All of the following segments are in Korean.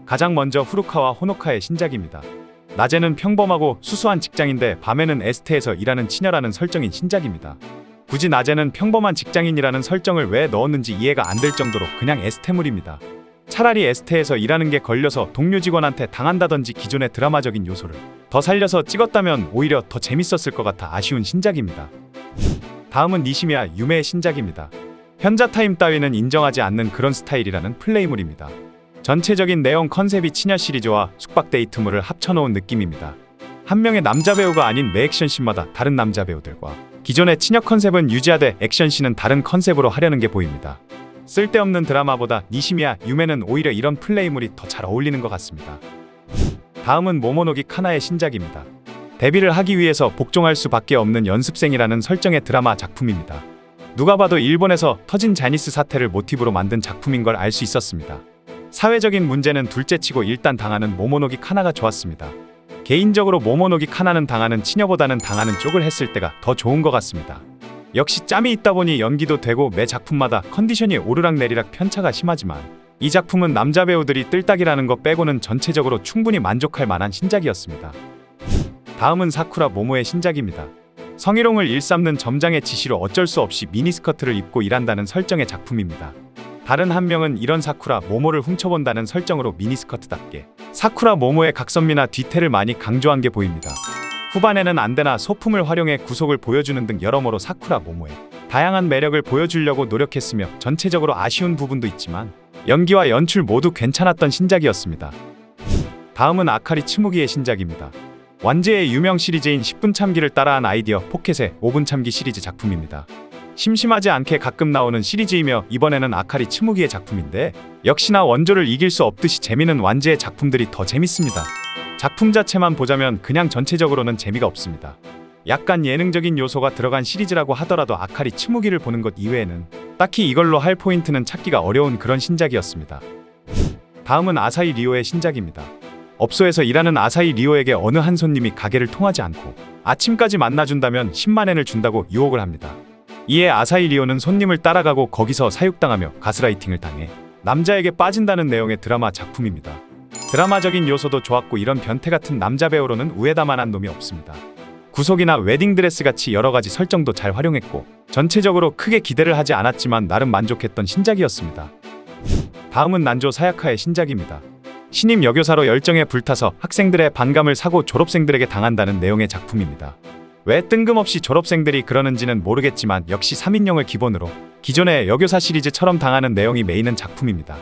가장 먼저 후루카와 호노카의 신작입니다. 낮에는 평범하고 수수한 직장인데 밤에는 에스테에서 일하는 치녀라는 설정인 신작입니다. 굳이 낮에는 평범한 직장인이라는 설정을 왜 넣었는지 이해가 안 될 정도로 그냥 에스테물입니다. 차라리 에스테에서 일하는 게 걸려서 동료 직원한테 당한다든지 기존의 드라마적인 요소를 더 살려서 찍었다면 오히려 더 재밌었을 것 같아 아쉬운 신작입니다. 다음은 니시미야 유메의 신작입니다. 현자 타임 따위는 인정하지 않는 그런 스타일이라는 플레이물입니다. 전체적인 내용 컨셉이 치녀 시리즈와 숙박 데이트물을 합쳐놓은 느낌입니다. 한 명의 남자 배우가 아닌 매 액션씬마다 다른 남자 배우들과 기존의 치녀 컨셉은 유지하되 액션씬은 다른 컨셉으로 하려는 게 보입니다. 쓸데없는 드라마보다 니시미야 유메는 오히려 이런 플레이물이 더 잘 어울리는 것 같습니다. 다음은 모모노기 카나의 신작입니다. 데뷔를 하기 위해서 복종할 수밖에 없는 연습생이라는 설정의 드라마 작품입니다. 누가 봐도 일본에서 터진 자니스 사태를 모티브로 만든 작품인 걸 알 수 있었습니다. 사회적인 문제는 둘째치고 일단 당하는 모모노기 카나가 좋았습니다. 개인적으로 모모노기 카나는 당하는 치녀보다는 당하는 쪽을 했을 때가 더 좋은 것 같습니다. 역시 짬이 있다 보니 연기도 되고 매 작품마다 컨디션이 오르락내리락 편차가 심하지만 이 작품은 남자 배우들이 뜰딱이라는 것 빼고는 전체적으로 충분히 만족할 만한 신작이었습니다. 다음은 사쿠라 모모의 신작입니다. 성희롱을 일삼는 점장의 지시로 어쩔 수 없이 미니스커트를 입고 일한다는 설정의 작품입니다. 다른 한 명은 이런 사쿠라 모모를 훔쳐본다는 설정으로 미니스커트답게 사쿠라 모모의 각선미나 뒤태를 많이 강조한 게 보입니다. 후반에는 안대나 소품을 활용해 구속을 보여주는 등 여러모로 사쿠라 모모의 다양한 매력을 보여주려고 노력했으며 전체적으로 아쉬운 부분도 있지만 연기와 연출 모두 괜찮았던 신작이었습니다. 다음은 아카리 츠무기의 신작입니다. 완제의 유명 시리즈인 10분 참기를 따라한 아이디어 포켓의 5분 참기 시리즈 작품입니다. 심심하지 않게 가끔 나오는 시리즈이며 이번에는 아카리 츠무기의 작품인데 역시나 원조를 이길 수 없듯이 재미는 완제의 작품들이 더 재밌습니다. 작품 자체만 보자면 그냥 전체적으로는 재미가 없습니다. 약간 예능적인 요소가 들어간 시리즈라고 하더라도 아카리 츠무기를 보는 것 이외에는 딱히 이걸로 할 포인트는 찾기가 어려운 그런 신작이었습니다. 다음은 아사히 리오의 신작입니다. 업소에서 일하는 아사히 리오에게 어느 한 손님이 가게를 통하지 않고 아침까지 만나준다면 10만엔을 준다고 유혹을 합니다. 이에 아사히 리오는 손님을 따라가고 거기서 사육당하며 가스라이팅을 당해 남자에게 빠진다는 내용의 드라마 작품입니다. 드라마적인 요소도 좋았고 이런 변태같은 남자 배우로는 우에다만한 놈이 없습니다. 구속이나 웨딩드레스 같이 여러가지 설정도 잘 활용했고 전체적으로 크게 기대를 하지 않았지만 나름 만족했던 신작이었습니다. 다음은 난조 사야카의 신작입니다. 신임 여교사로 열정에 불타서 학생들의 반감을 사고 졸업생들에게 당한다는 내용의 작품입니다. 왜 뜬금없이 졸업생들이 그러는지는 모르겠지만 역시 3인용을 기본으로 기존의 여교사 시리즈처럼 당하는 내용이 메인은 작품입니다.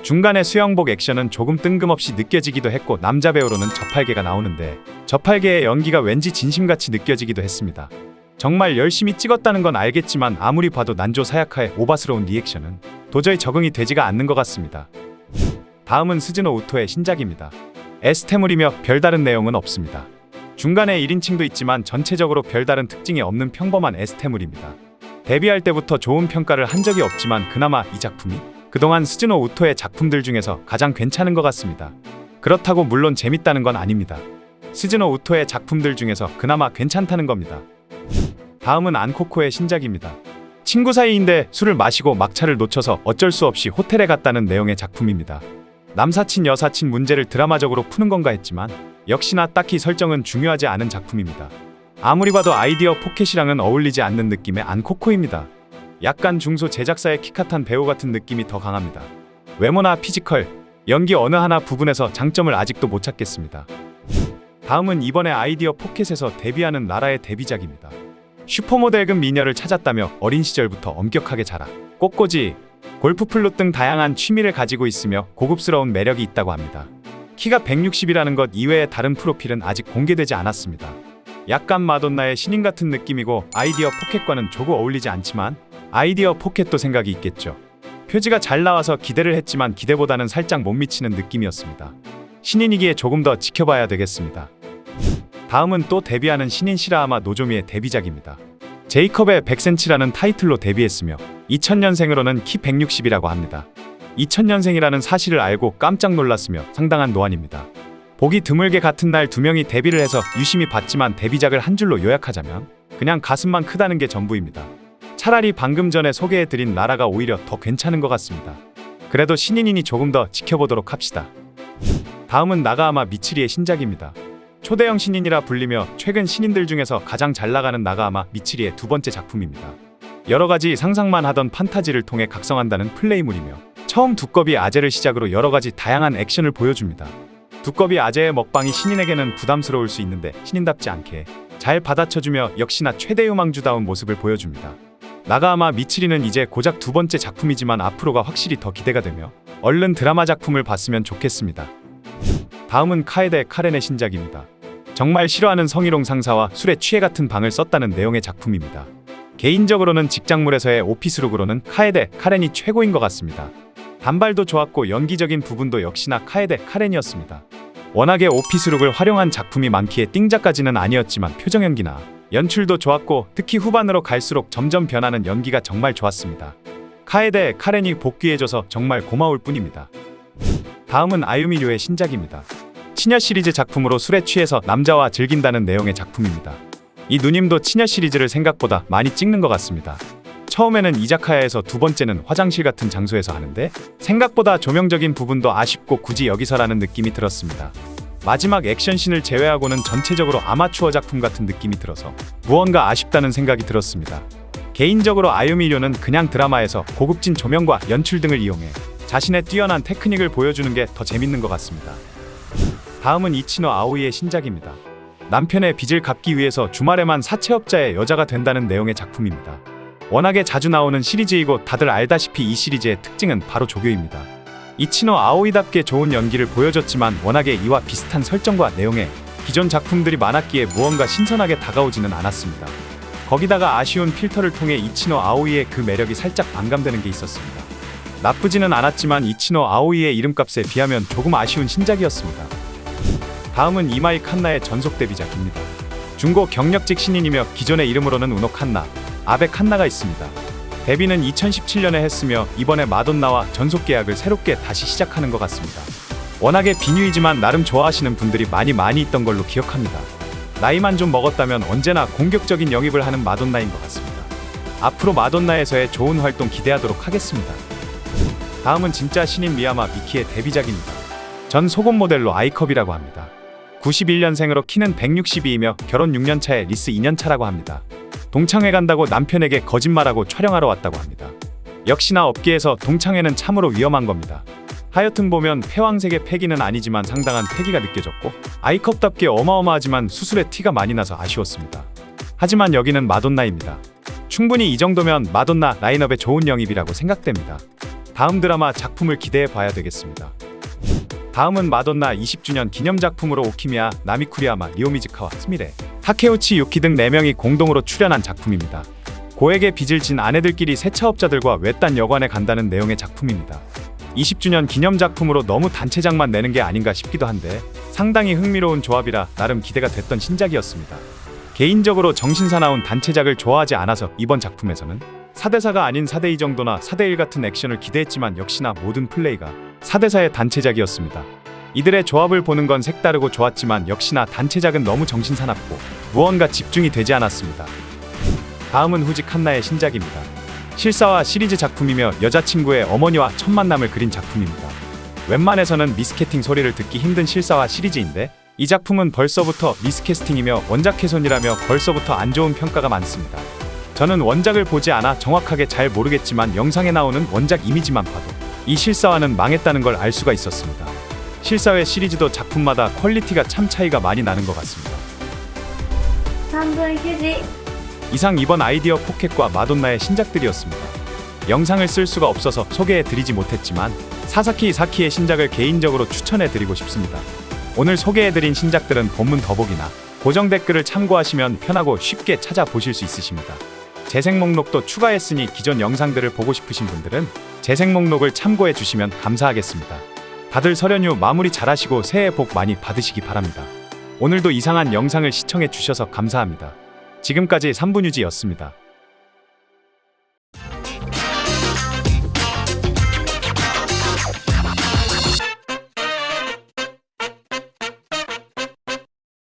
중간에 수영복 액션은 조금 뜬금없이 느껴지기도 했고 남자 배우로는 저팔계가 나오는데 저팔계의 연기가 왠지 진심같이 느껴지기도 했습니다. 정말 열심히 찍었다는 건 알겠지만 아무리 봐도 난조 사야카의 오바스러운 리액션은 도저히 적응이 되지가 않는 것 같습니다. 다음은 스즈노 우토의 신작입니다. 에스테물이며 별다른 내용은 없습니다. 중간에 1인칭도 있지만 전체적으로 별다른 특징이 없는 평범한 에스테물입니다. 데뷔할 때부터 좋은 평가를 한 적이 없지만 그나마 이 작품이 그동안 스즈노 우토의 작품들 중에서 가장 괜찮은 것 같습니다. 그렇다고 물론 재밌다는 건 아닙니다. 스즈노 우토의 작품들 중에서 그나마 괜찮다는 겁니다. 다음은 안코코의 신작입니다. 친구 사이인데 술을 마시고 막차를 놓쳐서 어쩔 수 없이 호텔에 갔다는 내용의 작품입니다. 남사친 여사친 문제를 드라마적으로 푸는 건가 했지만 역시나 딱히 설정은 중요하지 않은 작품입니다. 아무리 봐도 아이디어 포켓이랑은 어울리지 않는 느낌의 안코코입니다. 약간 중소 제작사의 키카탄 배우 같은 느낌이 더 강합니다. 외모나 피지컬, 연기 어느 하나 부분에서 장점을 아직도 못 찾겠습니다. 다음은 이번에 아이디어 포켓에서 데뷔하는 라라의 데뷔작입니다. 슈퍼모델급 미녀를 찾았다며 어린 시절부터 엄격하게 자라 꽃꽂이, 골프 플룻 등 다양한 취미를 가지고 있으며 고급스러운 매력이 있다고 합니다. 키가 160이라는 것 이외의 다른 프로필은 아직 공개되지 않았습니다. 약간 마돈나의 신인 같은 느낌이고 아이디어 포켓과는 조금 어울리지 않지만 아이디어 포켓도 생각이 있겠죠. 표지가 잘 나와서 기대를 했지만 기대보다는 살짝 못 미치는 느낌이었습니다. 신인이기에 조금 더 지켜봐야 되겠습니다. 다음은 또 데뷔하는 신인 시라하마 노조미의 데뷔작입니다. 제이컵의 100cm라는 타이틀로 데뷔했으며 2000년생으로는 키 160이라고 합니다. 2000년생이라는 사실을 알고 깜짝 놀랐으며 상당한 노안입니다. 보기 드물게 같은 날 두 명이 데뷔를 해서 유심히 봤지만 데뷔작을 한 줄로 요약하자면 그냥 가슴만 크다는 게 전부입니다. 차라리 방금 전에 소개해드린 나라가 오히려 더 괜찮은 것 같습니다. 그래도 신인이니 조금 더 지켜보도록 합시다. 다음은 나가하마 미츠리의 신작입니다. 초대형 신인이라 불리며 최근 신인들 중에서 가장 잘 나가는 나가하마 미츠리의 두 번째 작품입니다. 여러가지 상상만 하던 판타지를 통해 각성한다는 플레이물이며 처음 두꺼비 아재를 시작으로 여러가지 다양한 액션을 보여줍니다. 두꺼비 아재의 먹방이 신인에게는 부담스러울 수 있는데 신인답지 않게 잘 받아쳐주며 역시나 최대 유망주다운 모습을 보여줍니다. 나가하마 미츠리는 이제 고작 두 번째 작품이지만 앞으로가 확실히 더 기대가 되며 얼른 드라마 작품을 봤으면 좋겠습니다. 다음은 카에데 카렌의 신작입니다. 정말 싫어하는 성희롱 상사와 술에 취해 같은 방을 썼다는 내용의 작품입니다. 개인적으로는 직장물에서의 오피스룩으로는 카에데 카렌이 최고인 것 같습니다. 단발도 좋았고 연기적인 부분도 역시나 카에데 카렌이었습니다. 워낙에 오피스룩을 활용한 작품이 많기에 띵작까지는 아니었지만 표정 연기나 연출도 좋았고 특히 후반으로 갈수록 점점 변하는 연기가 정말 좋았습니다. 카에데 카렌이 복귀해줘서 정말 고마울 뿐입니다. 다음은 아유미료의 신작입니다. 치녀 시리즈 작품으로 술에 취해서 남자와 즐긴다는 내용의 작품입니다. 이 누님도 치녀 시리즈를 생각보다 많이 찍는 것 같습니다. 처음에는 이자카야에서 두 번째는 화장실 같은 장소에서 하는데 생각보다 조명적인 부분도 아쉽고 굳이 여기서라는 느낌이 들었습니다. 마지막 액션씬을 제외하고는 전체적으로 아마추어 작품 같은 느낌이 들어서 무언가 아쉽다는 생각이 들었습니다. 개인적으로 아유미료는 그냥 드라마에서 고급진 조명과 연출 등을 이용해 자신의 뛰어난 테크닉을 보여주는 게 더 재밌는 것 같습니다. 다음은 이치노 아오이의 신작입니다. 남편의 빚을 갚기 위해서 주말에만 사채업자의 여자가 된다는 내용의 작품입니다. 워낙에 자주 나오는 시리즈이고 다들 알다시피 이 시리즈의 특징은 바로 조교입니다. 이치노 아오이답게 좋은 연기를 보여줬지만 워낙에 이와 비슷한 설정과 내용에 기존 작품들이 많았기에 무언가 신선하게 다가오지는 않았습니다. 거기다가 아쉬운 필터를 통해 이치노 아오이의 그 매력이 살짝 반감되는 게 있었습니다. 나쁘지는 않았지만 이치노 아오이의 이름값에 비하면 조금 아쉬운 신작이었습니다. 다음은 이마이 칸나의 전속 데뷔작입니다. 중고 경력직 신인이며 기존의 이름으로는 우노 칸나, 아베 칸나가 있습니다. 데뷔는 2017년에 했으며 이번에 마돈나와 전속 계약을 새롭게 다시 시작하는 것 같습니다. 워낙에 비뉴이지만 나름 좋아하시는 분들이 많이 있던 걸로 기억합니다. 나이만 좀 먹었다면 언제나 공격적인 영입을 하는 마돈나인 것 같습니다. 앞으로 마돈나에서의 좋은 활동 기대하도록 하겠습니다. 다음은 진짜 신인 미야마 미키의 데뷔작입니다. 전 속옷 모델로 아이컵이라고 합니다. 91년생으로 키는 162이며 결혼 6년차에 리스 2년차라고 합니다. 동창회 간다고 남편에게 거짓말하고 촬영하러 왔다고 합니다. 역시나 업계에서 동창회는 참으로 위험한 겁니다. 하여튼 보면 패왕색의 패기는 아니지만 상당한 패기가 느껴졌고 아이컵답게 어마어마하지만 수술에 티가 많이 나서 아쉬웠습니다. 하지만 여기는 마돈나입니다. 충분히 이 정도면 마돈나 라인업의 좋은 영입이라고 생각됩니다. 다음 드라마 작품을 기대해 봐야 되겠습니다. 다음은 마돈나 20주년 기념작품으로 오키미야, 나미쿠리야마, 리오미즈카와 스미레, 타케우치 유키 등 4명이 공동으로 출연한 작품입니다. 고액의 빚을 진 아내들끼리 세차업자들과 외딴 여관에 간다는 내용의 작품입니다. 20주년 기념작품으로 너무 단체작만 내는 게 아닌가 싶기도 한데 상당히 흥미로운 조합이라 나름 기대가 됐던 신작이었습니다. 개인적으로 정신사나운 단체작을 좋아하지 않아서 이번 작품에서는 4대4가 아닌 4대2 정도나 4대1 같은 액션을 기대했지만 역시나 모든 플레이가 4대4의 단체작이었습니다. 이들의 조합을 보는 건 색다르고 좋았지만 역시나 단체작은 너무 정신사납고 무언가 집중이 되지 않았습니다. 다음은 후지 칸나의 신작입니다. 실사화 시리즈 작품이며 여자친구의 어머니와 첫 만남을 그린 작품입니다. 웬만해서는 미스캐스팅 소리를 듣기 힘든 실사화 시리즈인데 이 작품은 벌써부터 미스캐스팅이며 원작 훼손이라며 벌써부터 안 좋은 평가가 많습니다. 저는 원작을 보지 않아 정확하게 잘 모르겠지만 영상에 나오는 원작 이미지만 봐도 이 실사화는 망했다는 걸 알 수가 있었습니다. 실사회 시리즈도 작품마다 퀄리티가 참 차이가 많이 나는 것 같습니다. 3분 휴지. 이상 이번 아이디어 포켓과 마돈나의 신작들이었습니다. 영상을 쓸 수가 없어서 소개해드리지 못했지만 사사키 사키의 신작을 개인적으로 추천해드리고 싶습니다. 오늘 소개해드린 신작들은 본문 더보기나 고정 댓글을 참고하시면 편하고 쉽게 찾아보실 수 있으십니다. 재생 목록도 추가했으니 기존 영상들을 보고 싶으신 분들은 재생 목록을 참고해 주시면 감사하겠습니다. 다들 설연휴 마무리 잘하시고 새해 복 많이 받으시기 바랍니다. 오늘도 이상한 영상을 시청해 주셔서 감사합니다. 지금까지 3분유지였습니다.